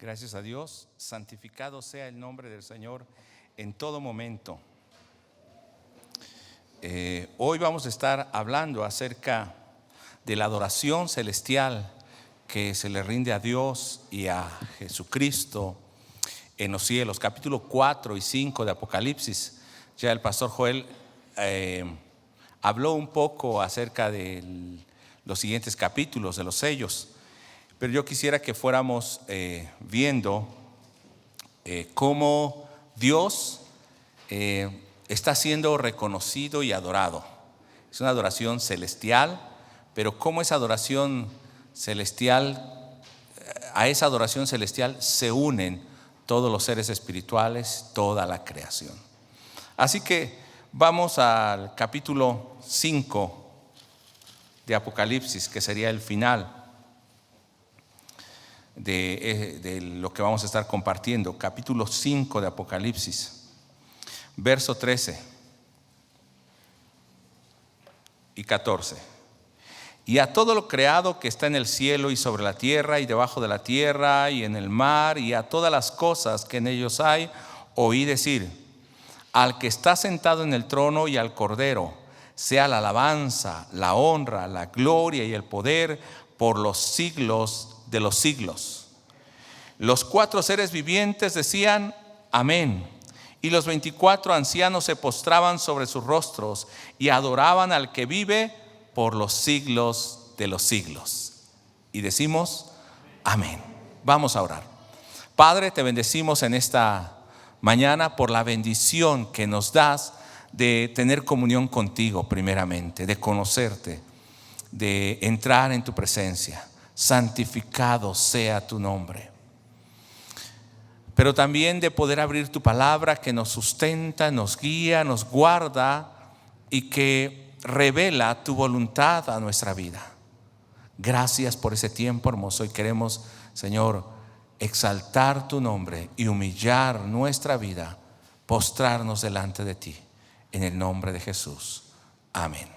Gracias a Dios, santificado sea el nombre del Señor en todo momento. Hoy vamos a estar hablando acerca de la adoración celestial que se le rinde a Dios y a Jesucristo en los cielos. Capítulo 4 y 5 de Apocalipsis. Ya el pastor Joel habló un poco acerca de los siguientes capítulos de los sellos, pero yo quisiera que fuéramos viendo cómo Dios está siendo reconocido y adorado. Es una adoración celestial, pero cómo esa adoración celestial, a esa adoración celestial se unen todos los seres espirituales, toda la creación. Así que vamos al capítulo 5 de Apocalipsis, que sería el final de lo que vamos a estar compartiendo. Capítulo 5 de Apocalipsis, verso 13 y 14. Y a todo lo creado que está en el cielo y sobre la tierra y debajo de la tierra y en el mar, y a todas las cosas que en ellos hay, oí decir: al que está sentado en el trono y al Cordero sea la alabanza, la honra, la gloria y el poder por los siglos de los siglos. Los 4 seres vivientes decían: amén. Y los 24 ancianos se postraban sobre sus rostros y adoraban al que vive por los siglos de los siglos. Y decimos: amén. Vamos a orar. Padre, te bendecimos en esta mañana por la bendición que nos das de tener comunión contigo, primeramente, de conocerte, de entrar en tu presencia. Santificado sea tu nombre. Pero también de poder abrir tu palabra que nos sustenta, nos guía, nos guarda y que revela tu voluntad a nuestra vida. Gracias por ese tiempo hermoso, y queremos, Señor, exaltar tu nombre y humillar nuestra vida, postrarnos delante de ti, en el nombre de Jesús. Amén.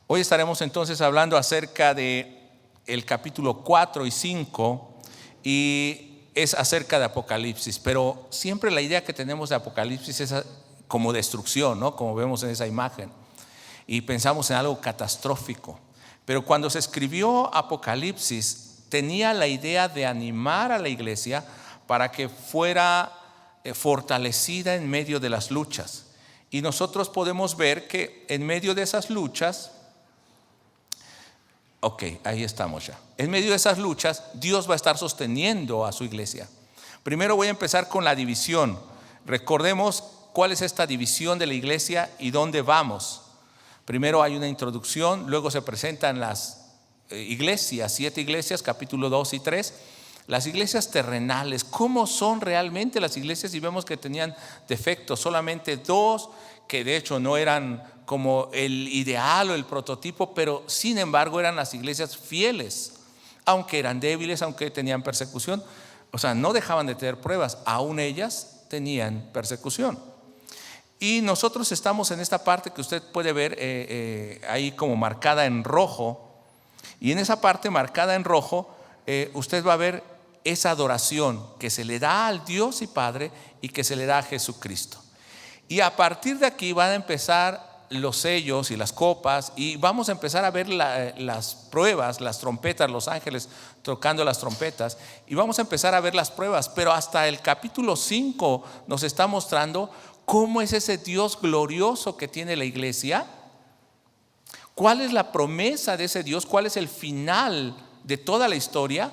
Hoy estaremos entonces hablando acerca de el capítulo 4 y 5, y es acerca de Apocalipsis, pero siempre la idea que tenemos de Apocalipsis es como destrucción, ¿no? Como vemos en esa imagen, y pensamos en algo catastrófico. Pero cuando se escribió Apocalipsis, tenía la idea de animar a la iglesia para que fuera fortalecida en medio de las luchas. Y nosotros podemos ver que en medio de esas luchas, ahí estamos ya. En medio de esas luchas, Dios va a estar sosteniendo a su iglesia. Primero voy a empezar con la división. Recordemos cuál es esta división de la iglesia y dónde vamos. Primero hay una introducción, luego se presentan las iglesias, 7 iglesias, capítulo 2 y 3. Las iglesias terrenales, ¿cómo son realmente las iglesias? Y vemos que tenían defectos, solamente 2, que de hecho no eran como el ideal o el prototipo, pero sin embargo eran las iglesias fieles, aunque eran débiles, aunque tenían persecución. O sea, no dejaban de tener pruebas, aún ellas tenían persecución. Y nosotros estamos en esta parte que usted puede ver ahí como marcada en rojo. Y en esa parte marcada en rojo, usted va a ver esa adoración que se le da al Dios y Padre y que se le da a Jesucristo. Y a partir de aquí van a empezar los sellos y las copas, y vamos a empezar a ver las pruebas, las trompetas, los ángeles tocando las trompetas, y vamos a empezar a ver las pruebas. Pero hasta el capítulo 5 nos está mostrando cómo es ese Dios glorioso que tiene la iglesia, cuál es la promesa de ese Dios, cuál es el final de toda la historia,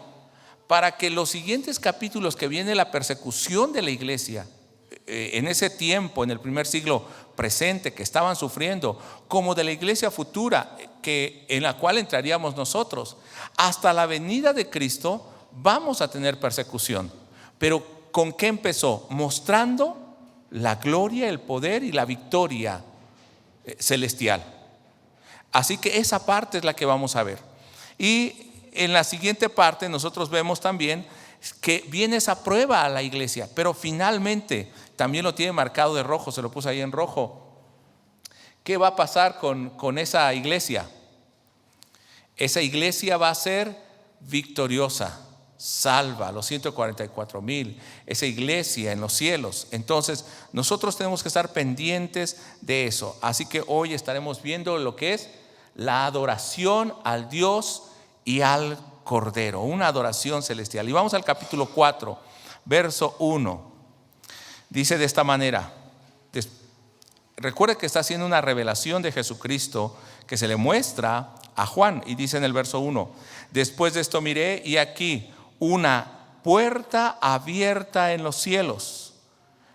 para que los siguientes capítulos que viene la persecución de la iglesia en ese tiempo, en el primer siglo presente, que estaban sufriendo, como de la iglesia futura en la cual entraríamos nosotros, hasta la venida de Cristo vamos a tener persecución. Pero ¿con qué empezó? Mostrando la gloria, el poder y la victoria celestial. Así que esa parte es la que vamos a ver. Y en la siguiente parte nosotros vemos también que viene esa prueba a la iglesia, pero finalmente también lo tiene marcado de rojo, se lo puse ahí en rojo. ¿Qué va a pasar con esa iglesia? Esa iglesia va a ser victoriosa, salva a los 144,000, esa iglesia en los cielos. Entonces nosotros tenemos que estar pendientes de eso. Así que hoy estaremos viendo lo que es la adoración al Dios y al Cordero, una adoración celestial. Y vamos al capítulo 4, verso 1. Dice de esta manera. Recuerde que está haciendo una revelación de Jesucristo que se le muestra a Juan, y dice en el verso 1: después de esto miré, y aquí una puerta abierta en los cielos.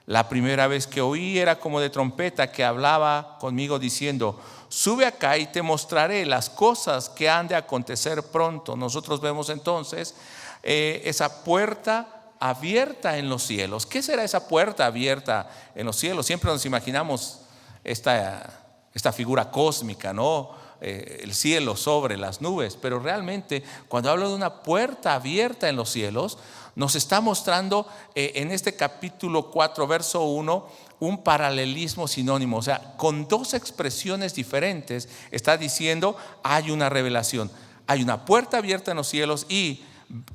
La primera vez que oí era como de trompeta que hablaba conmigo diciendo: sube acá y te mostraré las cosas que han de acontecer pronto. Nosotros vemos entonces esa puerta abierta en los cielos. ¿Qué será esa puerta abierta en los cielos? Siempre nos imaginamos esta figura cósmica, ¿no? El cielo sobre las nubes, pero realmente cuando hablo de una puerta abierta en los cielos, nos está mostrando en este capítulo 4, verso 1, un paralelismo sinónimo. O sea, con dos expresiones diferentes está diciendo: hay una revelación, hay una puerta abierta en los cielos, y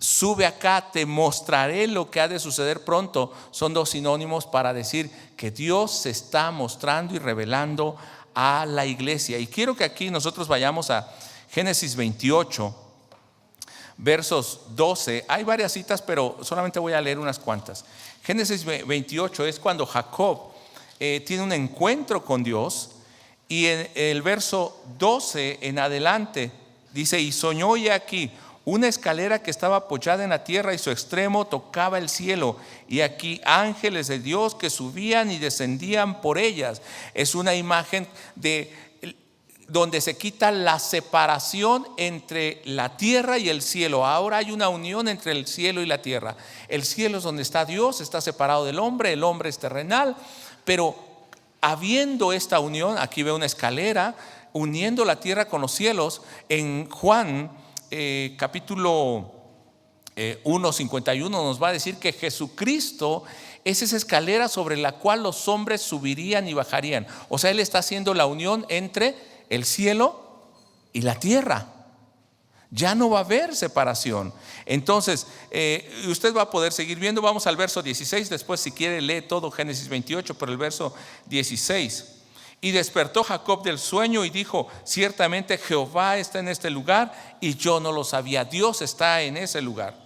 sube acá, te mostraré lo que ha de suceder pronto. Son dos sinónimos para decir que Dios se está mostrando y revelando a la iglesia. Y quiero que aquí nosotros vayamos a Génesis 28, versos 12. Hay varias citas, pero solamente voy a leer unas cuantas. Génesis 28 es cuando Jacob tiene un encuentro con Dios, y en el verso 12 en adelante dice: y soñó, y aquí una escalera que estaba apoyada en la tierra, y su extremo tocaba el cielo, y aquí ángeles de Dios que subían y descendían por ellas. Es una imagen de donde se quita la separación entre la tierra y el cielo. Ahora hay una unión entre el cielo y la tierra. El cielo es donde está Dios, está separado del hombre, el hombre es terrenal, pero habiendo esta unión, aquí veo una escalera uniendo la tierra con los cielos. En Juan capítulo 1:51 nos va a decir que Jesucristo es esa escalera sobre la cual los hombres subirían y bajarían. O sea, Él está haciendo la unión entre el cielo y la tierra. Ya no va a haber separación. Entonces usted va a poder seguir viendo. Vamos al verso 16. Después, si quiere, lee todo Génesis 28, pero el verso 16: y despertó Jacob del sueño y dijo: ciertamente Jehová está en este lugar, y yo no lo sabía. Dios está en ese lugar.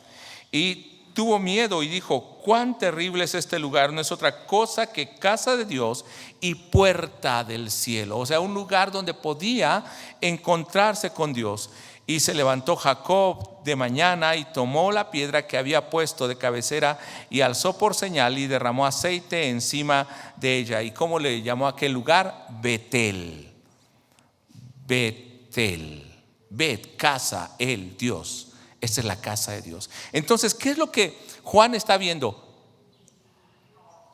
Y tuvo miedo y dijo: cuán terrible es este lugar. No es otra cosa que casa de Dios y puerta del cielo. O sea, un lugar donde podía encontrarse con Dios. Y se levantó Jacob de mañana y tomó la piedra que había puesto de cabecera y alzó por señal, y derramó aceite encima de ella. ¿Y cómo le llamó a aquel lugar? Betel. Betel. Bet, casa, el Dios. Esta es la casa de Dios. Entonces, ¿qué es lo que Juan está viendo?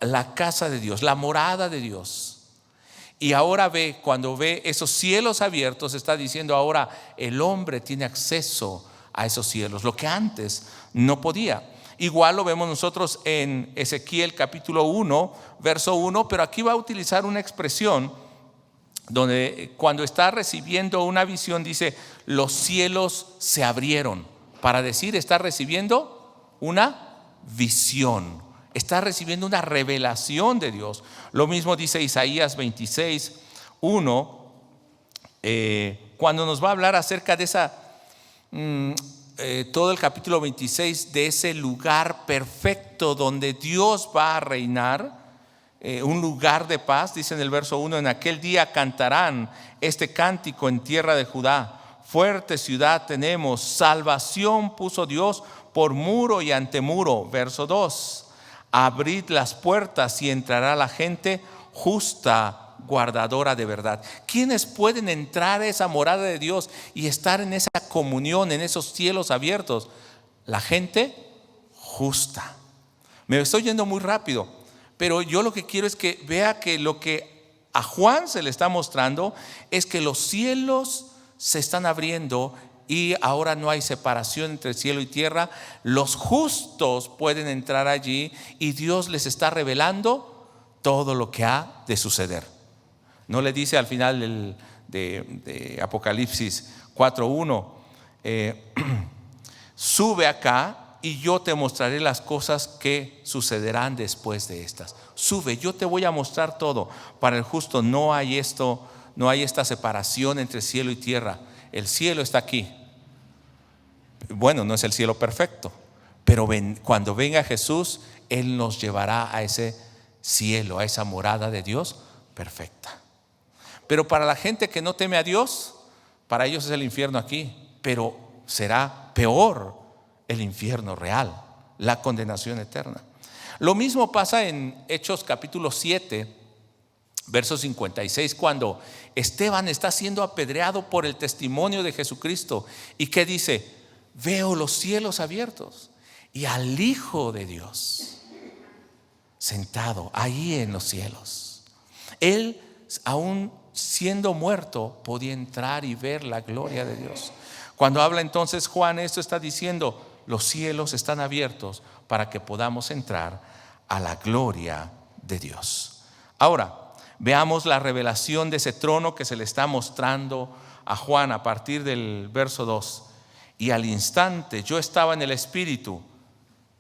La casa de Dios, la morada de Dios. Y ahora cuando ve esos cielos abiertos, está diciendo: ahora el hombre tiene acceso a esos cielos, lo que antes no podía. Igual lo vemos nosotros en Ezequiel capítulo 1, verso 1, pero aquí va a utilizar una expresión donde cuando está recibiendo una visión dice: los cielos se abrieron, para decir está recibiendo una visión. Está recibiendo una revelación de Dios. Lo mismo dice Isaías 26:1, cuando nos va a hablar acerca de esa todo el capítulo 26, de ese lugar perfecto donde Dios va a reinar, un lugar de paz. Dice en el verso 1: en aquel día cantarán este cántico en tierra de Judá: fuerte ciudad tenemos, salvación puso Dios por muro y antemuro. Verso 2: abrid las puertas y entrará la gente justa, guardadora de verdad. ¿Quiénes pueden entrar a esa morada de Dios y estar en esa comunión, en esos cielos abiertos? La gente justa. Me estoy yendo muy rápido, pero yo lo que quiero es que vea que lo que a Juan se le está mostrando es que los cielos se están abriendo, y ahora no hay separación entre cielo y tierra. Los justos pueden entrar allí, y Dios les está revelando todo lo que ha de suceder. No le dice al final de Apocalipsis 4:1 sube acá y yo te mostraré las cosas que sucederán después de estas. Sube, yo te voy a mostrar todo. Para el justo no hay esta separación entre cielo y tierra. El cielo está aquí. Bueno, no es el cielo perfecto, pero cuando venga Jesús, Él nos llevará a ese cielo, a esa morada de Dios perfecta. Pero para la gente que no teme a Dios, para ellos es el infierno aquí, pero será peor el infierno real, la condenación eterna. Lo mismo pasa en Hechos capítulo 7, verso 56, cuando Esteban está siendo apedreado por el testimonio de Jesucristo. ¿Y qué dice? Veo los cielos abiertos y al Hijo de Dios sentado ahí en los cielos. Él, aún siendo muerto, podía entrar y ver la gloria de Dios. Cuando habla entonces Juan, esto está diciendo: los cielos están abiertos para que podamos entrar a la gloria de Dios. Ahora, veamos la revelación de ese trono que se le está mostrando a Juan a partir del verso 2. Y al instante yo estaba en el Espíritu.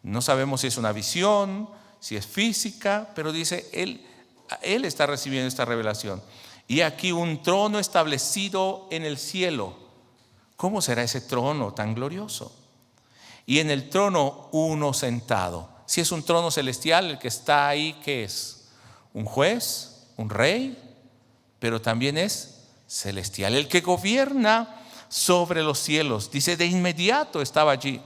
No sabemos si es una visión, si es física, pero dice, él está recibiendo esta revelación. Y aquí un trono establecido en el cielo. ¿Cómo será ese trono tan glorioso? Y en el trono uno sentado. Si es un trono celestial, el que está ahí, ¿qué es? Un juez, un rey, pero también es celestial. El que gobierna sobre los cielos. Dice, de inmediato estaba allí.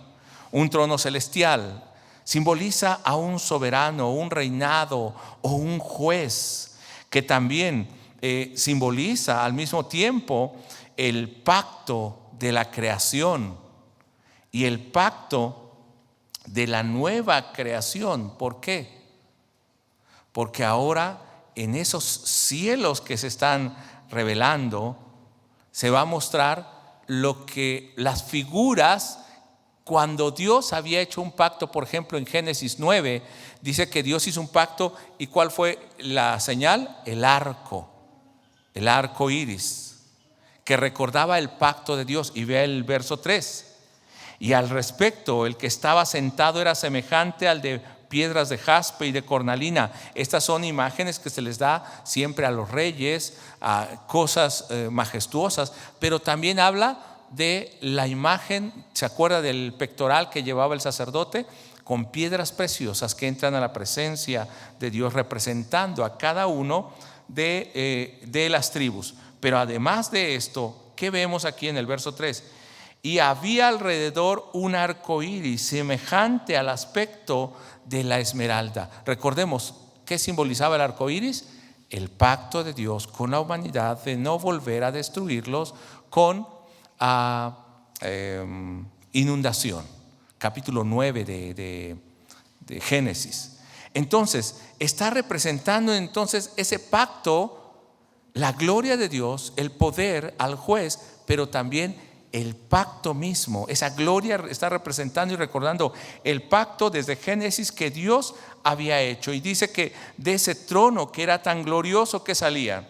Un trono celestial simboliza a un soberano, un reinado o un juez, que también simboliza al mismo tiempo el pacto de la creación y el pacto de la nueva creación. ¿Por qué? Porque ahora en esos cielos que se están revelando se va a mostrar lo que las figuras, cuando Dios había hecho un pacto. Por ejemplo, en Génesis 9 dice que Dios hizo un pacto. ¿Y cuál fue la señal? El arco iris, que recordaba el pacto de Dios. Y vea el verso 3. Y al respecto, el que estaba sentado era semejante al de piedras de jaspe y de cornalina. Estas son imágenes que se les da siempre a los reyes, a cosas majestuosas, pero también habla de la imagen. ¿Se acuerda del pectoral que llevaba el sacerdote? Con piedras preciosas que entran a la presencia de Dios, representando a cada uno de las tribus. Pero además de esto, ¿qué vemos aquí en el verso 3? Y había alrededor un arco iris semejante al aspecto de la esmeralda. Recordemos, ¿qué simbolizaba el arco iris? El pacto de Dios con la humanidad de no volver a destruirlos con inundación. Capítulo 9 de Génesis. Entonces, está representando entonces ese pacto, la gloria de Dios, el poder al juez, pero también el pacto mismo. Esa gloria está representando y recordando el pacto desde Génesis que Dios había hecho. Y dice que de ese trono que era tan glorioso que salía,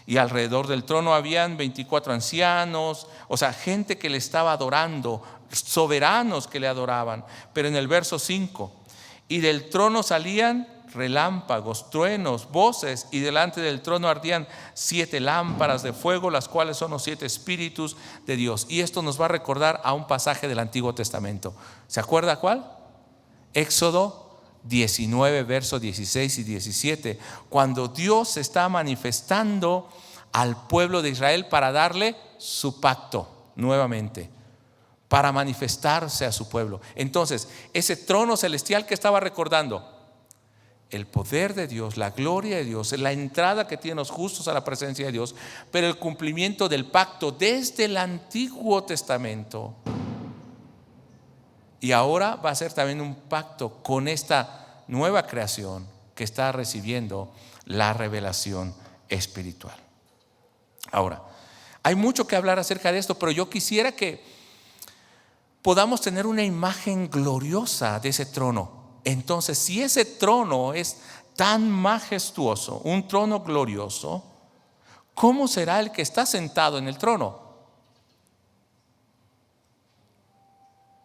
y alrededor del trono habían 24 ancianos, o sea, gente que le estaba adorando, soberanos que le adoraban. Pero en el verso 5, y del trono salían relámpagos, truenos, voces, y delante del trono ardían 7 lámparas de fuego, las cuales son los 7 espíritus de Dios. Y esto nos va a recordar a un pasaje del Antiguo Testamento. ¿Se acuerda cuál? Éxodo 19, versos 16 y 17, cuando Dios se está manifestando al pueblo de Israel para darle su pacto nuevamente, para manifestarse a su pueblo. Entonces, ese trono celestial que estaba recordando, el poder de Dios, la gloria de Dios, la entrada que tienen los justos a la presencia de Dios, pero el cumplimiento del pacto desde el Antiguo Testamento. Y ahora va a ser también un pacto con esta nueva creación que está recibiendo la revelación espiritual. Ahora, hay mucho que hablar acerca de esto, pero yo quisiera que podamos tener una imagen gloriosa de ese trono. Entonces, si ese trono es tan majestuoso, un trono glorioso, ¿cómo será el que está sentado en el trono?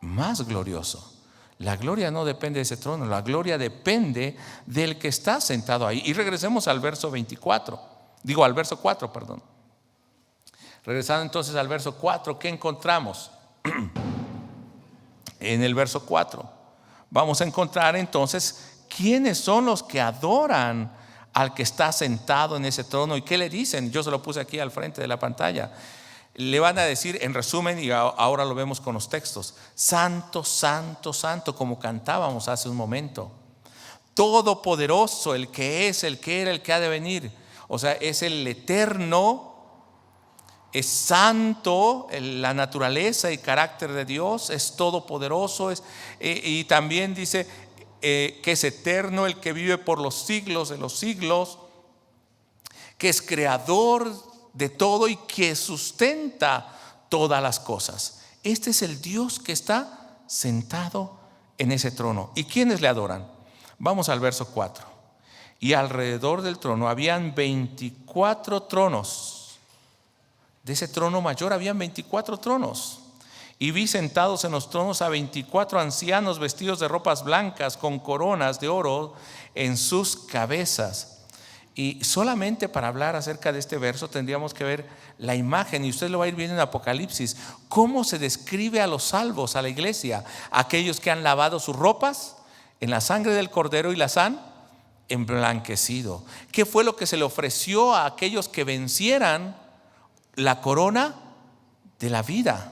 Más glorioso. La gloria no depende de ese trono, la gloria depende del que está sentado ahí. Y regresemos al verso 24, al verso 4, perdón. Regresando entonces al verso 4, ¿qué encontramos? En el verso 4 vamos a encontrar entonces quiénes son los que adoran al que está sentado en ese trono. ¿Y qué le dicen? Yo se lo puse aquí al frente de la pantalla. Le van a decir, en resumen, y ahora lo vemos con los textos: santo, santo, santo, como cantábamos hace un momento. Todopoderoso, el que es, el que era, el que ha de venir. O sea, es el eterno, es santo, la naturaleza y carácter de Dios, es todopoderoso, y también dice que es eterno, el que vive por los siglos de los siglos, que es creador de todo y que sustenta todas las cosas. Este es el Dios que está sentado en ese trono. ¿Y quiénes le adoran? Vamos al verso 4. Y alrededor del trono habían 24 tronos. De ese trono mayor habían 24 tronos. Y vi sentados en los tronos a 24 ancianos vestidos de ropas blancas con coronas de oro en sus cabezas. Y solamente para hablar acerca de este verso tendríamos que ver la imagen, y usted lo va a ir viendo en Apocalipsis, cómo se describe a los salvos, a la iglesia, aquellos que han lavado sus ropas en la sangre del Cordero y las han emblanquecido. ¿Qué fue lo que se le ofreció a aquellos que vencieran? La corona de la vida.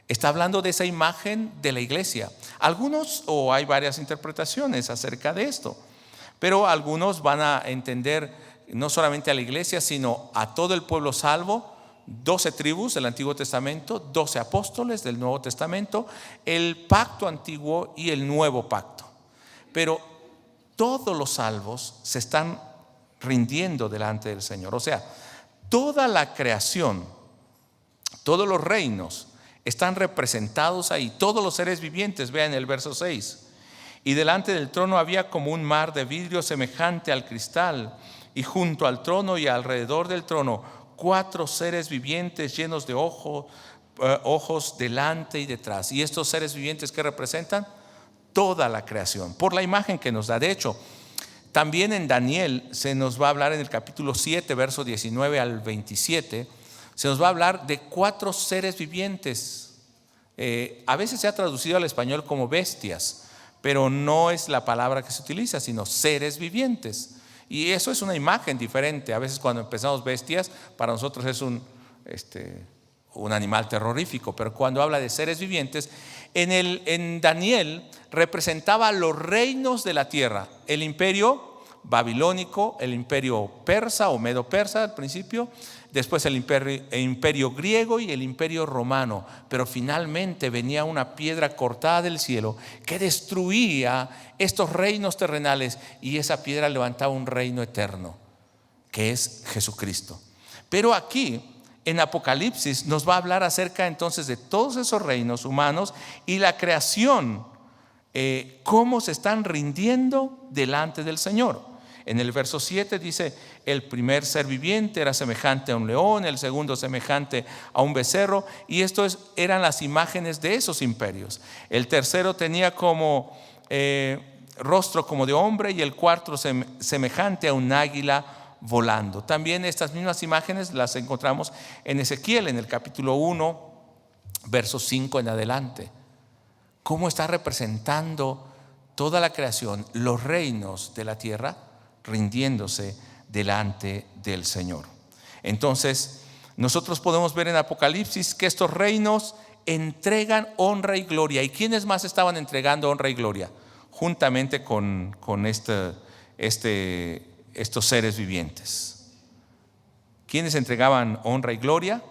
Está hablando de esa imagen de la iglesia. Algunos, o hay varias interpretaciones acerca de esto, pero algunos van a entender no solamente a la iglesia, sino a todo el pueblo salvo, 12 tribus del Antiguo Testamento, 12 apóstoles del Nuevo Testamento, el pacto antiguo y el nuevo pacto. Pero todos los salvos se están rindiendo delante del Señor. O sea, toda la creación, todos los reinos están representados ahí, todos los seres vivientes. Vean el verso 6. Y delante del trono había como un mar de vidrio semejante al cristal, y junto al trono y alrededor del trono 4 seres vivientes llenos de ojos delante y detrás. Y estos seres vivientes, ¿qué representan? Toda la creación, por la imagen que nos da. De hecho, también en Daniel se nos va a hablar en el capítulo 7, verso 19 al 27, se nos va a hablar de 4 seres vivientes. A veces se ha traducido al español como bestias, pero no es la palabra que se utiliza, sino seres vivientes. Y eso es una imagen diferente. A veces cuando empezamos bestias, para nosotros es un animal terrorífico, pero cuando habla de seres vivientes, en Daniel representaba los reinos de la tierra: el imperio babilónico, el imperio persa o medo-persa al principio, después el imperio griego y el imperio romano. Pero finalmente venía una piedra cortada del cielo que destruía estos reinos terrenales, y esa piedra levantaba un reino eterno, que es Jesucristo. Pero aquí en Apocalipsis nos va a hablar acerca entonces de todos esos reinos humanos y la creación, cómo se están rindiendo delante del Señor. En el verso 7 dice: el primer ser viviente era semejante a un león, el segundo semejante a un becerro, y estos eran las imágenes de esos imperios. El tercero tenía como rostro como de hombre, y el cuarto semejante a un águila volando. También estas mismas imágenes las encontramos en Ezequiel, en el capítulo 1, verso 5 en adelante. ¿Cómo está representando toda la creación, los reinos de la tierra, rindiéndose delante del Señor? Entonces nosotros podemos ver en Apocalipsis que estos reinos entregan honra y gloria. ¿Y quiénes más estaban entregando honra y gloria? Juntamente con estos seres vivientes. ¿Quiénes entregaban honra y gloria?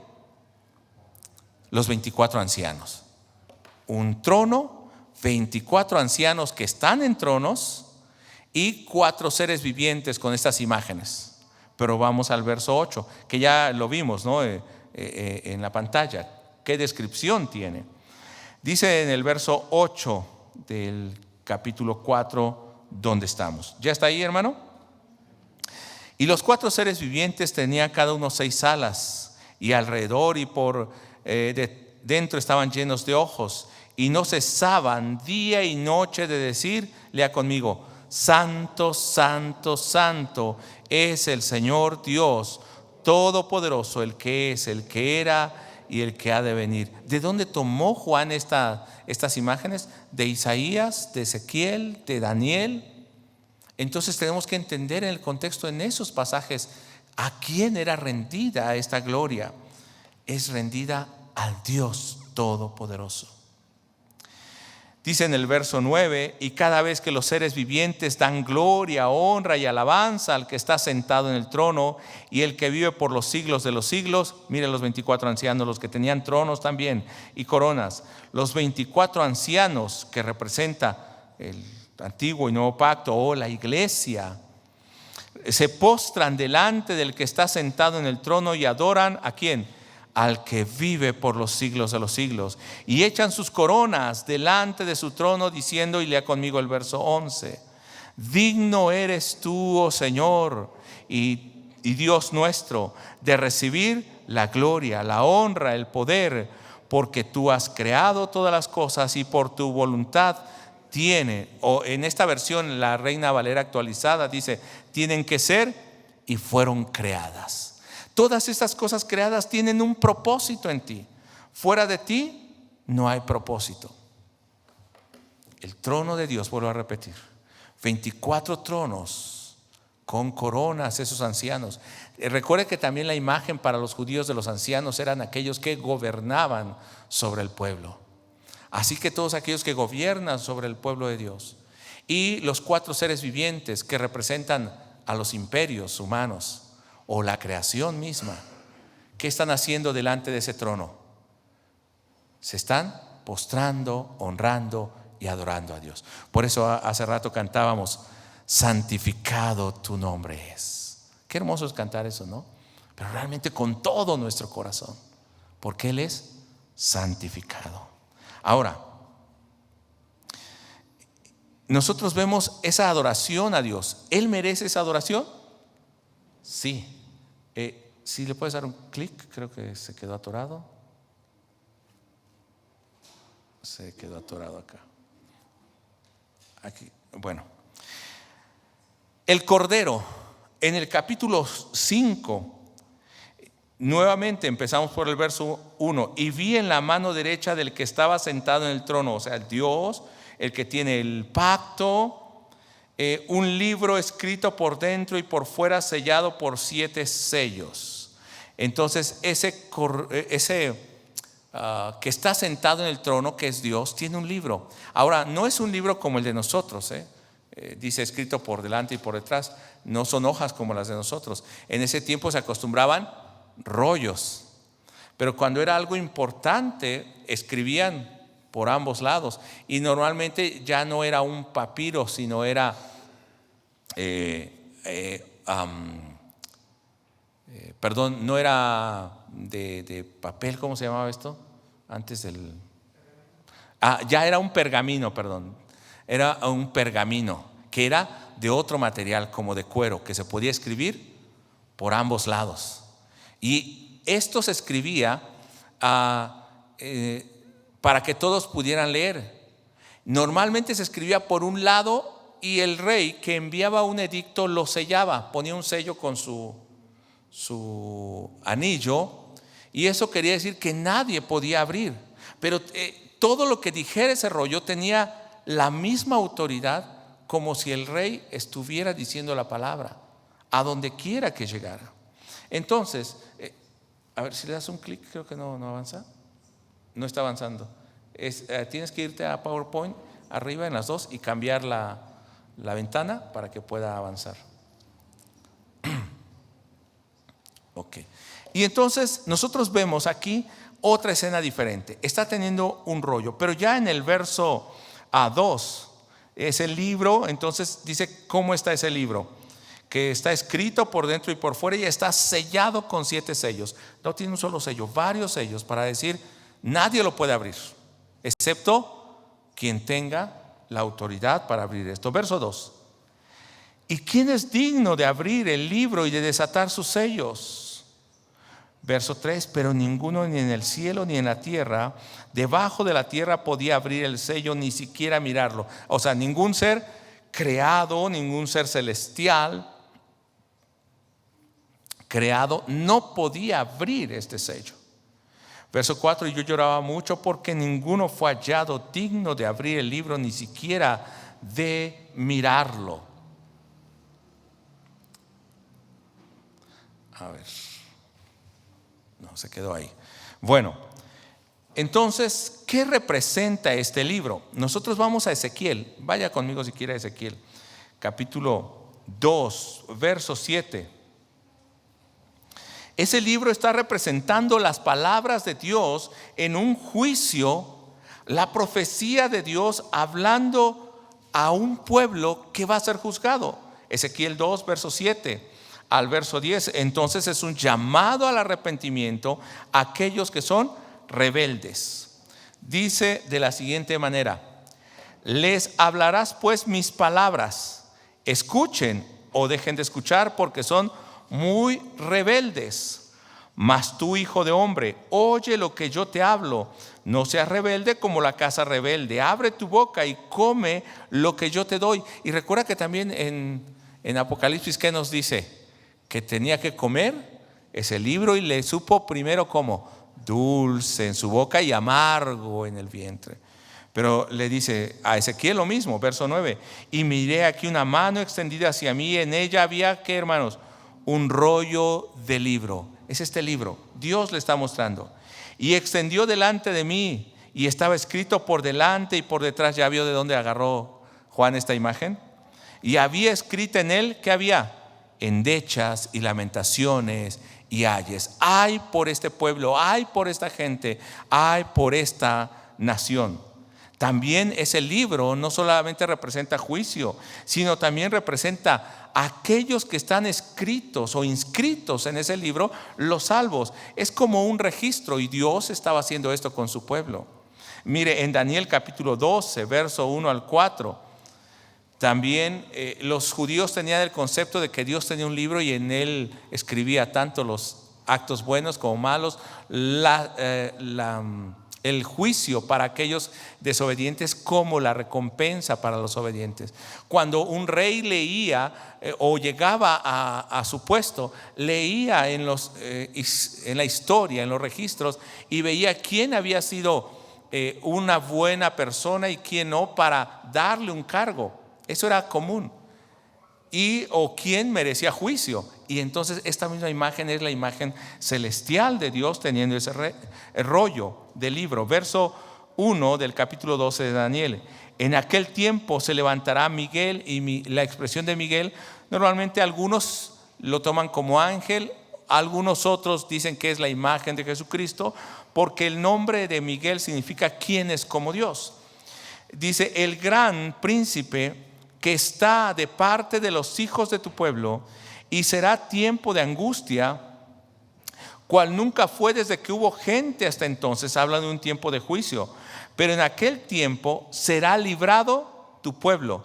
Los 24 ancianos. Un trono, 24 ancianos que están en tronos, y 4 seres vivientes con estas imágenes. Pero vamos al verso 8, que ya lo vimos, ¿no? En la pantalla. ¿Qué descripción tiene? Dice en el verso 8 del capítulo 4, ¿dónde estamos? ¿Ya está ahí, hermano? Y los 4 seres vivientes tenían cada uno 6 alas, y alrededor y por dentro estaban llenos de ojos, y no cesaban día y noche de decir, lea conmigo, Santo, santo, santo es el Señor Dios Todopoderoso, el que es, el que era y el que ha de venir. ¿De dónde tomó Juan estas imágenes? De Isaías, de Ezequiel, de Daniel. Entonces tenemos que entender en el contexto, en esos pasajes, a quién era rendida esta gloria. Es rendida al Dios Todopoderoso. Dice en el verso 9, y cada vez que los seres vivientes dan gloria, honra y alabanza al que está sentado en el trono y el que vive por los siglos de los siglos. Miren los 24 ancianos, los que tenían tronos también y coronas. Los 24 ancianos que representa el antiguo y nuevo pacto o la iglesia, se postran delante del que está sentado en el trono y adoran ¿a quién? Al que vive por los siglos de los siglos, y echan sus coronas delante de su trono diciendo, y lea conmigo el verso 11, digno eres tú, oh Señor y Dios nuestro, de recibir la gloria, la honra, el poder, porque tú has creado todas las cosas y por tu voluntad tiene, o en esta versión la Reina Valera actualizada dice, tienen que ser y fueron creadas. Todas estas cosas creadas tienen un propósito en ti. Fuera de ti no hay propósito. El trono de Dios, vuelvo a repetir, 24 tronos con coronas, esos ancianos. Recuerde que también la imagen para los judíos de los ancianos eran aquellos que gobernaban sobre el pueblo. Así que todos aquellos que gobiernan sobre el pueblo de Dios. Y los 4 seres vivientes que representan a los imperios humanos o la creación misma. ¿Qué están haciendo delante de ese trono? Se están postrando, honrando y adorando a Dios. Por eso hace rato cantábamos, santificado tu nombre es. Qué hermoso es cantar eso, ¿no? Pero realmente con todo nuestro corazón, porque Él es santificado. Ahora, nosotros vemos esa adoración a Dios. ¿Él merece esa adoración? Sí. Si le puedes dar un clic, creo que se quedó atorado. Se quedó atorado acá. Aquí, bueno. El Cordero, en el capítulo 5, nuevamente empezamos por el verso 1. Y vi en la mano derecha del que estaba sentado en el trono, o sea, el Dios, el que tiene el pacto, un libro escrito por dentro y por fuera, sellado por 7 sellos. Entonces ese que está sentado en el trono, que es Dios, tiene un libro. Ahora, no es un libro como el de nosotros, dice escrito por delante y por detrás. No son hojas como las de nosotros. En ese tiempo se acostumbraban rollos, pero cuando era algo importante escribían por ambos lados, y normalmente ya no era un papiro, sino era no era de papel. ¿Cómo se llamaba esto? Antes del ya era un pergamino, perdón. Era un pergamino que era de otro material, como de cuero, que se podía escribir por ambos lados. Y esto se escribía para que todos pudieran leer. Normalmente se escribía por un lado y el rey que enviaba un edicto lo sellaba, ponía un sello con su anillo, y eso quería decir que nadie podía abrir. Pero todo lo que dijera ese rollo tenía la misma autoridad como si el rey estuviera diciendo la palabra a donde quiera que llegara. Entonces, a ver si le das un clic, creo que no avanza. No está avanzando. Tienes que irte a PowerPoint arriba en las 2 y cambiar la ventana para que pueda avanzar. Ok. Y entonces nosotros vemos aquí otra escena diferente. Está teniendo un rollo, pero ya en el verso 2 es el libro. Entonces dice cómo está ese libro, que está escrito por dentro y por fuera y está sellado con 7 sellos. No tiene un solo sello, varios sellos, para decir nadie lo puede abrir, excepto quien tenga la autoridad para abrir esto. Verso 2. ¿Y quién es digno de abrir el libro y de desatar sus sellos? Verso 3, pero ninguno ni en el cielo ni en la tierra, debajo de la tierra podía abrir el sello, ni siquiera mirarlo. O sea, ningún ser creado, ningún ser celestial creado no podía abrir este sello. Verso 4, y yo lloraba mucho porque ninguno fue hallado digno de abrir el libro, ni siquiera de mirarlo. A ver, no, se quedó ahí. Bueno, entonces, ¿qué representa este libro? Nosotros vamos a Ezequiel. Vaya conmigo si quiere a Ezequiel, capítulo 2, verso 7. Ese libro está representando las palabras de Dios en un juicio, la profecía de Dios hablando a un pueblo que va a ser juzgado. Ezequiel 2, verso 7 al verso 10. Entonces es un llamado al arrepentimiento a aquellos que son rebeldes. Dice de la siguiente manera: les hablarás pues mis palabras, escuchen o dejen de escuchar, porque son muy rebeldes. Mas tú, hijo de hombre, oye lo que yo te hablo. No seas rebelde como la casa rebelde. Abre tu boca y come lo que yo te doy. Y recuerda que también en Apocalipsis, ¿qué nos dice? Que tenía que comer ese libro y le supo primero como dulce en su boca y amargo en el vientre. Pero le dice a Ezequiel lo mismo, verso 9: y miré aquí una mano extendida hacia mí, en ella había, ¿qué, hermanos? Un rollo de libro. Es este libro, Dios le está mostrando. Y extendió delante de mí, y estaba escrito por delante y por detrás. ¿Ya vio de dónde agarró Juan esta imagen? Y había escrito en él, ¿qué había? Endechas y lamentaciones y ayes. Ay por este pueblo, ay por esta gente, ay por esta nación. También ese libro no solamente representa juicio, sino también representa a aquellos que están escritos o inscritos en ese libro, los salvos. Es como un registro, y Dios estaba haciendo esto con su pueblo. Mire, en Daniel capítulo 12, verso 1 al 4, también los judíos tenían el concepto de que Dios tenía un libro y en él escribía tanto los actos buenos como malos, el juicio para aquellos desobedientes como la recompensa para los obedientes. Cuando un rey leía o llegaba a su puesto, leía en la historia, en los registros, y veía quién había sido una buena persona y quién no, para darle un cargo. Eso era común. O quién merecía juicio. Y entonces esta misma imagen es la imagen celestial de Dios teniendo ese rollo del libro. Verso 1 del capítulo 12 de Daniel: en aquel tiempo se levantará Miguel. Y la expresión de Miguel, normalmente algunos lo toman como ángel, algunos otros dicen que es la imagen de Jesucristo, porque el nombre de Miguel significa quien es como Dios. Dice: el gran príncipe que está de parte de los hijos de tu pueblo, y será tiempo de angustia, cual nunca fue desde que hubo gente hasta entonces. Habla de un tiempo de juicio. Pero en aquel tiempo será librado tu pueblo,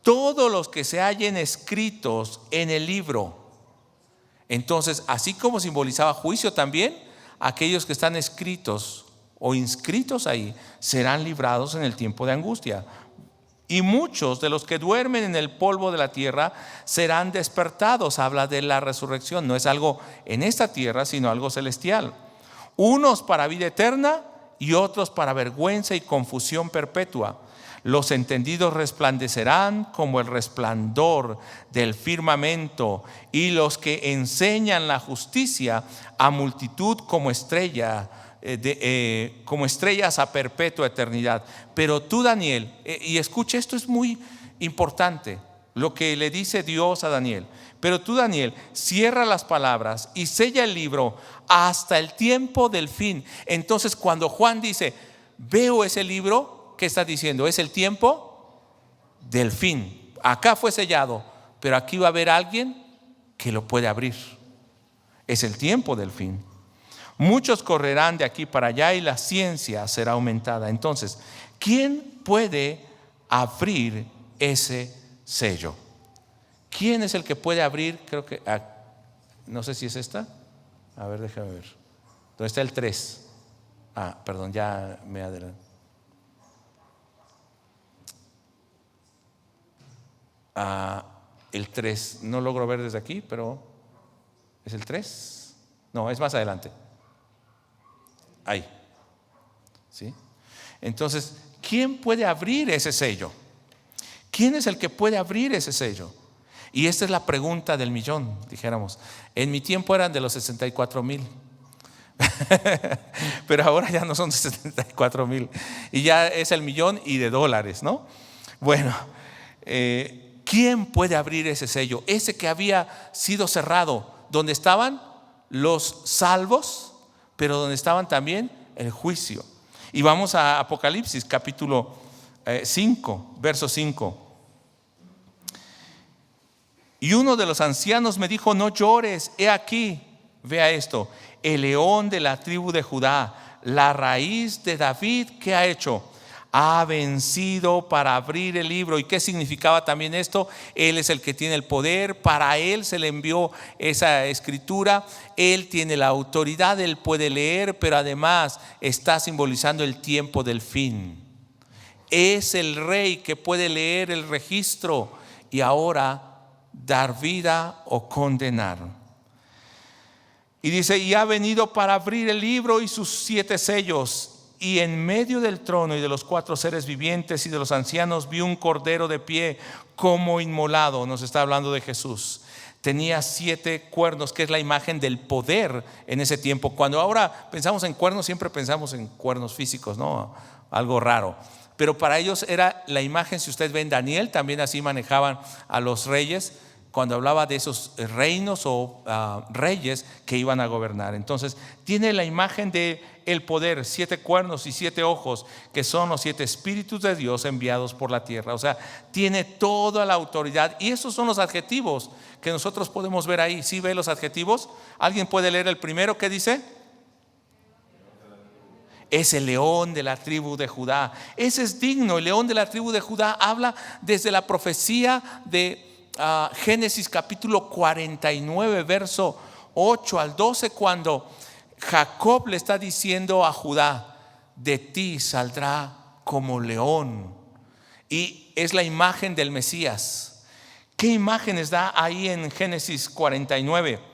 todos los que se hallen escritos en el libro. Entonces, así como simbolizaba juicio, también aquellos que están escritos o inscritos ahí serán librados en el tiempo de angustia. Y muchos de los que duermen en el polvo de la tierra serán despertados. Habla de la resurrección. No es algo en esta tierra, sino algo celestial. Unos para vida eterna y otros para vergüenza y confusión perpetua. Los entendidos resplandecerán como el resplandor del firmamento, y los que enseñan la justicia a multitud como estrellas a perpetua eternidad. Pero tú, Daniel, y escucha, esto es muy importante, lo que le dice Dios a Daniel: pero tú, Daniel, cierra las palabras y sella el libro hasta el tiempo del fin. Entonces, cuando Juan dice veo ese libro, ¿qué está diciendo? Es el tiempo del fin. Acá fue sellado, pero aquí va a haber alguien que lo puede abrir. Es el tiempo del fin. Muchos correrán de aquí para allá y la ciencia será aumentada. Entonces, ¿quién puede abrir ese sello? ¿Quién es el que puede abrir? Creo que, no sé si es esta. A ver, déjame ver. ¿Dónde está el 3? Perdón, ya me adelanté. El 3, no logro ver desde aquí, pero ¿es el 3? No, es más adelante. Ahí. ¿Sí? Entonces, ¿quién puede abrir ese sello? ¿Quién es el que puede abrir ese sello? Y esta es la pregunta del millón, dijéramos. En mi tiempo eran de los 64,000. Pero ahora ya no son 64,000. Y ya es el millón y de dólares, ¿no? Bueno, ¿quién puede abrir ese sello? Ese que había sido cerrado, donde estaban los salvos, pero donde estaban también el juicio. Y vamos a Apocalipsis capítulo 5, verso 5. Y uno de los ancianos me dijo: no llores, he aquí, vea esto, el león de la tribu de Judá, la raíz de David, ¿qué ha hecho? Ha vencido para abrir el libro. ¿Y qué significaba también esto? Él es el que tiene el poder, para él se le envió esa escritura, él tiene la autoridad, él puede leer, pero además está simbolizando el tiempo del fin. Es el rey que puede leer el registro y ahora dar vida o condenar. Y dice: y ha venido para abrir el libro y sus 7 sellos. Y en medio del trono y de los 4 seres vivientes y de los ancianos vi un cordero de pie como inmolado. Nos está hablando de Jesús. Tenía 7 cuernos, que es la imagen del poder en ese tiempo. Cuando ahora pensamos en cuernos, siempre pensamos en cuernos físicos, ¿no? Algo raro. Pero para ellos era la imagen. Si usted ve en Daniel, también así manejaban a los reyes, cuando hablaba de esos reinos o reyes que iban a gobernar. Entonces tiene la imagen de el poder, 7 cuernos y 7 ojos, que son los 7 espíritus de Dios enviados por la tierra. O sea, tiene toda la autoridad. Y esos son los adjetivos que nosotros podemos ver ahí. ¿Sí ve los adjetivos? ¿Alguien puede leer el primero? ¿Qué dice? Es el león de la tribu de Judá. Ese es digno. El león de la tribu de Judá habla desde la profecía de Génesis capítulo 49, verso 8 al 12, cuando Jacob le está diciendo a Judá: de ti saldrá como león. Y es la imagen del Mesías. ¿Qué imágenes da ahí en Génesis 49?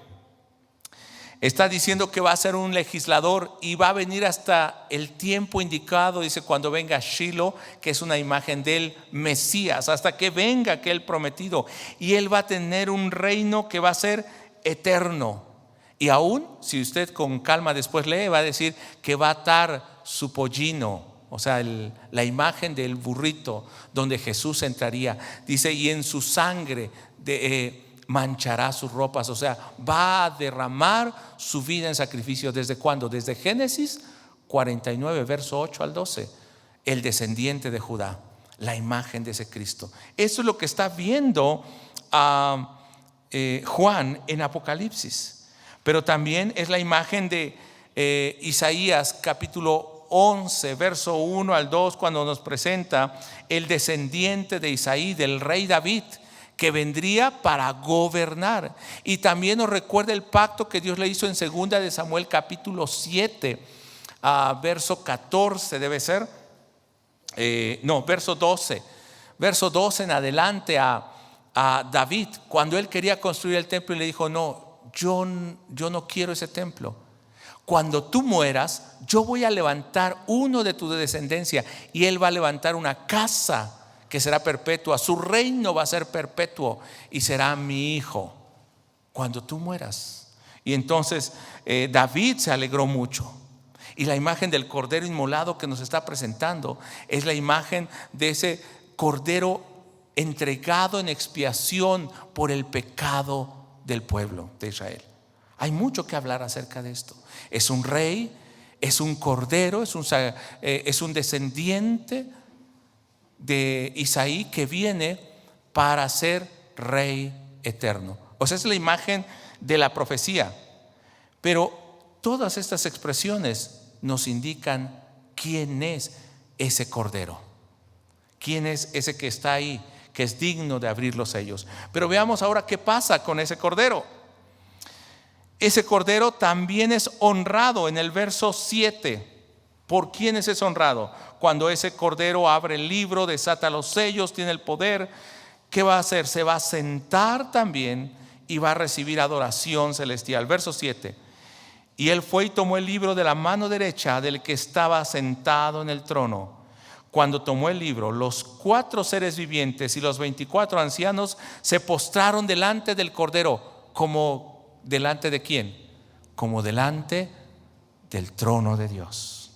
Está diciendo que va a ser un legislador y va a venir hasta el tiempo indicado, dice, cuando venga Shiloh, que es una imagen del Mesías, hasta que venga aquel prometido. Y él va a tener un reino que va a ser eterno. Y aún, si usted con calma después lee, va a decir que va a atar su pollino, o sea, la imagen del burrito donde Jesús entraría. Dice: y en su sangre manchará sus ropas. O sea, va a derramar su vida en sacrificio. ¿Desde cuándo? Desde Génesis 49, verso 8 al 12. El descendiente de Judá, la imagen de ese Cristo. Eso es lo que está viendo Juan en Apocalipsis. Pero también es la imagen de Isaías capítulo 11, verso 1 al 2, cuando nos presenta el descendiente de Isaí, del rey David, que vendría para gobernar. Y también nos recuerda el pacto que Dios le hizo en 2 de Samuel capítulo 7, verso 14 debe ser, verso 12. Verso 12 en adelante a David, cuando él quería construir el templo, y le dijo: no, yo no quiero ese templo. Cuando tú mueras, yo voy a levantar uno de tu descendencia, y él va a levantar una casa que será perpetua. Su reino va a ser perpetuo y será mi hijo cuando tú mueras. Y entonces David se alegró mucho. Y la imagen del cordero inmolado que nos está presentando es la imagen de ese cordero entregado en expiación por el pecado del pueblo de Israel. Hay mucho que hablar acerca de esto. Es un rey, es un cordero, es un descendiente de Isaí que viene para ser rey eterno. O sea, es la imagen de la profecía. Pero todas estas expresiones nos indican quién es ese cordero, quién es ese que está ahí, que es digno de abrir los sellos. Pero veamos ahora qué pasa con ese cordero. Ese cordero también es honrado en el verso 7. ¿Por quién es honrado? Cuando ese cordero abre el libro, desata los sellos, tiene el poder. ¿Qué va a hacer? Se va a sentar también y va a recibir adoración celestial. Verso 7. Y él fue y tomó el libro de la mano derecha del que estaba sentado en el trono. Cuando tomó el libro, los 4 seres vivientes y los 24 ancianos se postraron delante del cordero. ¿Como delante de quién? Como delante del trono de Dios.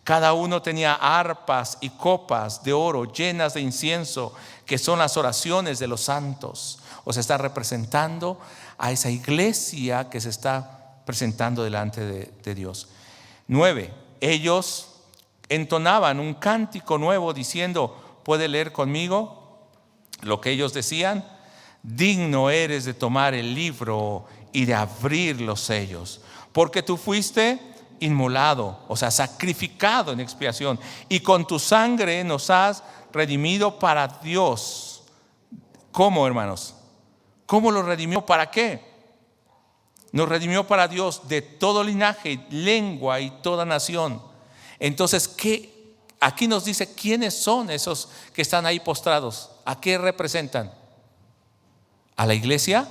Cada uno tenía arpas y copas de oro llenas de incienso, que son las oraciones de los santos. O sea, está representando a esa iglesia que se está presentando delante de Dios. 9. Ellos entonaban un cántico nuevo diciendo, ¿puede leer conmigo lo que ellos decían? Digno eres de tomar el libro y de abrir los sellos, porque tú fuiste inmolado, o sea, sacrificado en expiación, y con tu sangre nos has redimido para Dios. ¿Cómo, hermanos? ¿Cómo lo redimió? ¿Para qué? Nos redimió para Dios de todo linaje, lengua y toda nación. Entonces, ¿qué? Aquí nos dice quiénes son esos que están ahí postrados. ¿A qué representan? A la iglesia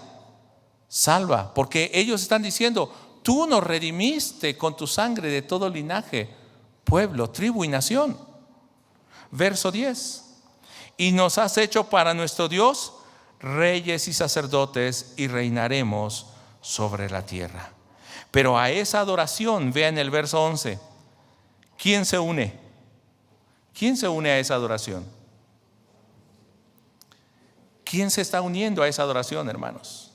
salva, porque ellos están diciendo, tú nos redimiste con tu sangre de todo linaje, pueblo, tribu y nación. Verso 10. Y nos has hecho para nuestro Dios reyes y sacerdotes, y reinaremos sobre la tierra. Pero a esa adoración, vean el verso 11. ¿Quién se une? ¿Quién se une a esa adoración? ¿Quién se está uniendo a esa adoración, hermanos?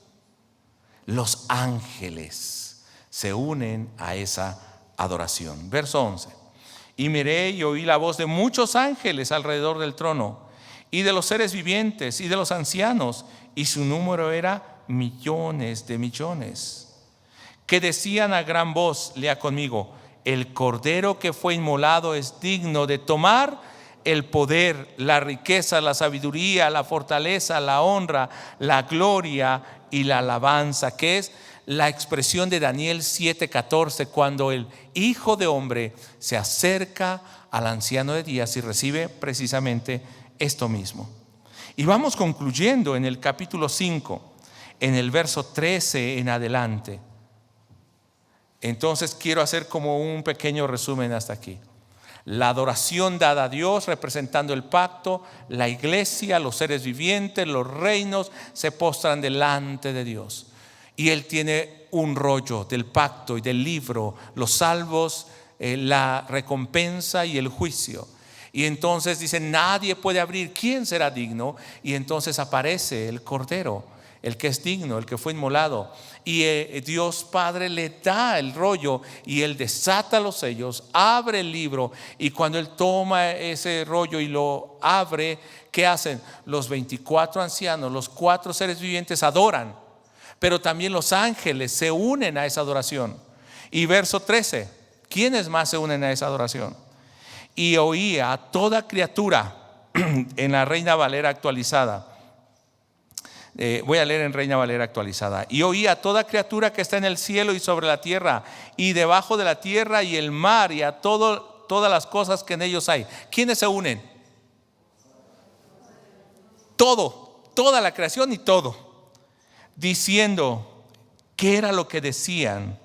Los ángeles se unen a esa adoración. Verso 11. Y miré y oí la voz de muchos ángeles alrededor del trono, y de los seres vivientes y de los ancianos, y su número era millones de millones, que decían a gran voz, lea conmigo, el cordero que fue inmolado es digno de tomar el poder, la riqueza, la sabiduría, la fortaleza, la honra, la gloria y la alabanza, que es la expresión de Daniel 7:14, cuando el Hijo de Hombre se acerca al anciano de días y recibe precisamente esto mismo. Y vamos concluyendo en el capítulo 5, en el verso 13 en adelante. Entonces quiero hacer como un pequeño resumen hasta aquí. La adoración dada a Dios representando el pacto, la iglesia, los seres vivientes, los reinos se postran delante de Dios. Y Él tiene un rollo del pacto y del libro, los salvos, la recompensa y el juicio. Y entonces dice, nadie puede abrir, ¿quién será digno? Y entonces aparece el Cordero, el que es digno, el que fue inmolado. Y Dios Padre le da el rollo y Él desata los sellos, abre el libro. Y cuando Él toma ese rollo y lo abre, ¿qué hacen? Los 24 ancianos, los 4 seres vivientes adoran, pero también los ángeles se unen a esa adoración. Y verso 13, ¿quiénes más se unen a esa adoración? Y oía a toda criatura, en la Reina Valera actualizada. Voy a leer en Reina Valera actualizada. Y oía a toda criatura que está en el cielo y sobre la tierra y debajo de la tierra y el mar, y a todas las cosas que en ellos hay. ¿Quiénes se unen? Toda la creación y todo. Diciendo, ¿qué era lo que decían?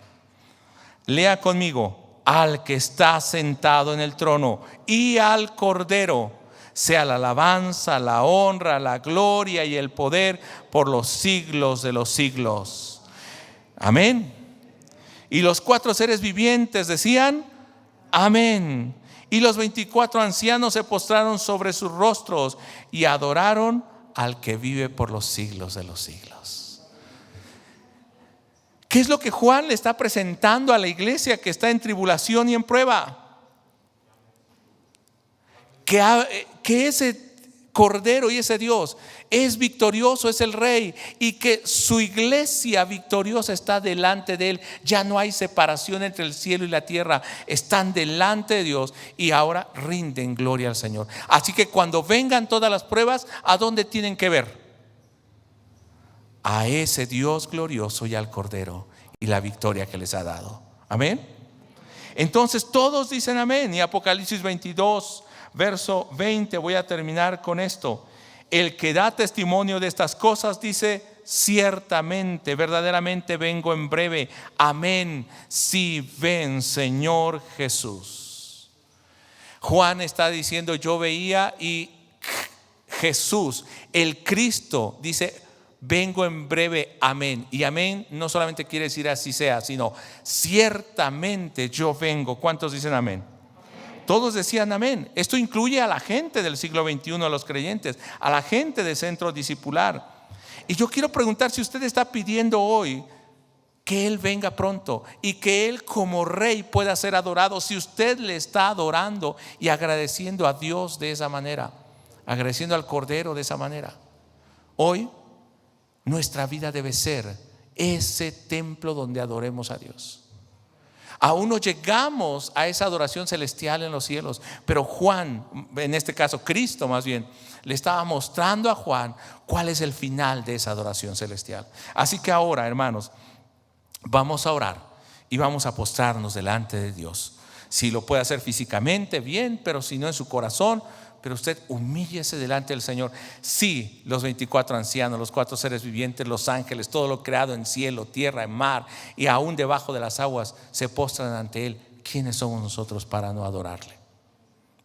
Lea conmigo. Al que está sentado en el trono y al Cordero sea la alabanza, la honra, la gloria y el poder por los siglos de los siglos. Amén. Y los 4 seres vivientes decían amén. Y los 24 ancianos se postraron sobre sus rostros y adoraron al que vive por los siglos de los siglos. ¿Qué es lo que Juan le está presentando a la iglesia que está en tribulación y en prueba? Que ese Cordero y ese Dios es victorioso, es el Rey, y que su iglesia victoriosa está delante de Él. Ya no hay separación entre el cielo y la tierra, están delante de Dios y ahora rinden gloria al Señor. Así que cuando vengan todas las pruebas, ¿a dónde tienen que ver? A ese Dios glorioso y al Cordero. y la victoria que les ha dado. Amén. Entonces todos dicen amén. Y Apocalipsis 22, verso 20, voy a terminar con esto. El que da testimonio de estas cosas dice: ciertamente, verdaderamente vengo en breve. Amén. Sí, ven, Señor Jesús. Juan está diciendo: yo veía, y Jesús, el Cristo, dice: vengo en breve, amén. Y amén no solamente quiere decir así sea, sino ciertamente yo vengo. ¿Cuántos dicen amén? Todos decían amén. Esto incluye a la gente del siglo XXI, a los creyentes, a la gente de centro discipular. Y yo quiero preguntar si usted está pidiendo hoy que Él venga pronto y que Él como Rey pueda ser adorado. Si usted le está adorando y agradeciendo a Dios de esa manera, agradeciendo al Cordero de esa manera, hoy nuestra vida debe ser ese templo donde adoremos a Dios. Aún no llegamos a esa adoración celestial en los cielos, pero Juan, en este caso Cristo más bien, le estaba mostrando a Juan cuál es el final de esa adoración celestial. Así que ahora, hermanos, vamos a orar y vamos a postrarnos delante de Dios. Si lo puede hacer físicamente, bien, pero si no en su corazón, pero usted humíllese delante del Señor. Sí, los 24 ancianos, los 4 seres vivientes, los ángeles, todo lo creado en cielo, tierra, en mar y aún debajo de las aguas se postran ante Él. ¿Quiénes somos nosotros para no adorarle?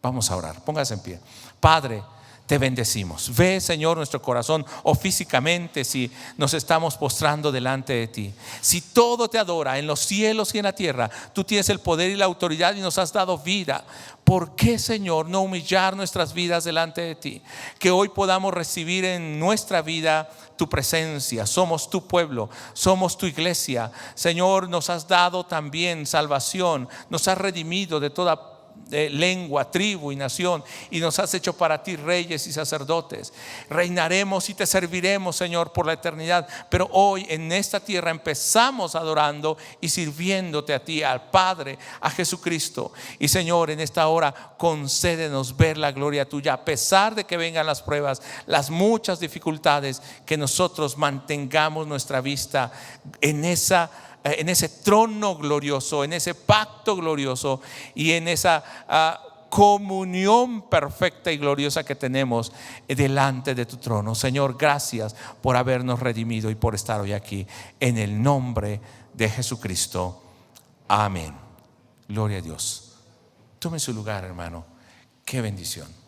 Vamos a orar, póngase en pie. Padre, te bendecimos. Ve, Señor, nuestro corazón, o físicamente, si nos estamos postrando delante de ti. Si todo te adora en los cielos y en la tierra, tú tienes el poder y la autoridad y nos has dado vida. ¿Por qué, Señor, no humillar nuestras vidas delante de ti? Que hoy podamos recibir en nuestra vida tu presencia. Somos tu pueblo, somos tu iglesia. Señor, nos has dado también salvación, nos has redimido de toda lengua, tribu y nación, y nos has hecho para ti reyes y sacerdotes. Reinaremos y te serviremos, Señor, por la eternidad. Pero hoy en esta tierra empezamos adorando y sirviéndote a ti, al Padre, a Jesucristo. Y Señor, en esta hora concédenos ver la gloria tuya, a pesar de que vengan las pruebas, las muchas dificultades, que nosotros mantengamos nuestra vista en ese trono glorioso, en ese pacto glorioso y en esa comunión perfecta y gloriosa que tenemos delante de tu trono. Señor, gracias por habernos redimido y por estar hoy aquí, en el nombre de Jesucristo. Amén. Gloria a Dios. Tome su lugar, hermano. Qué bendición.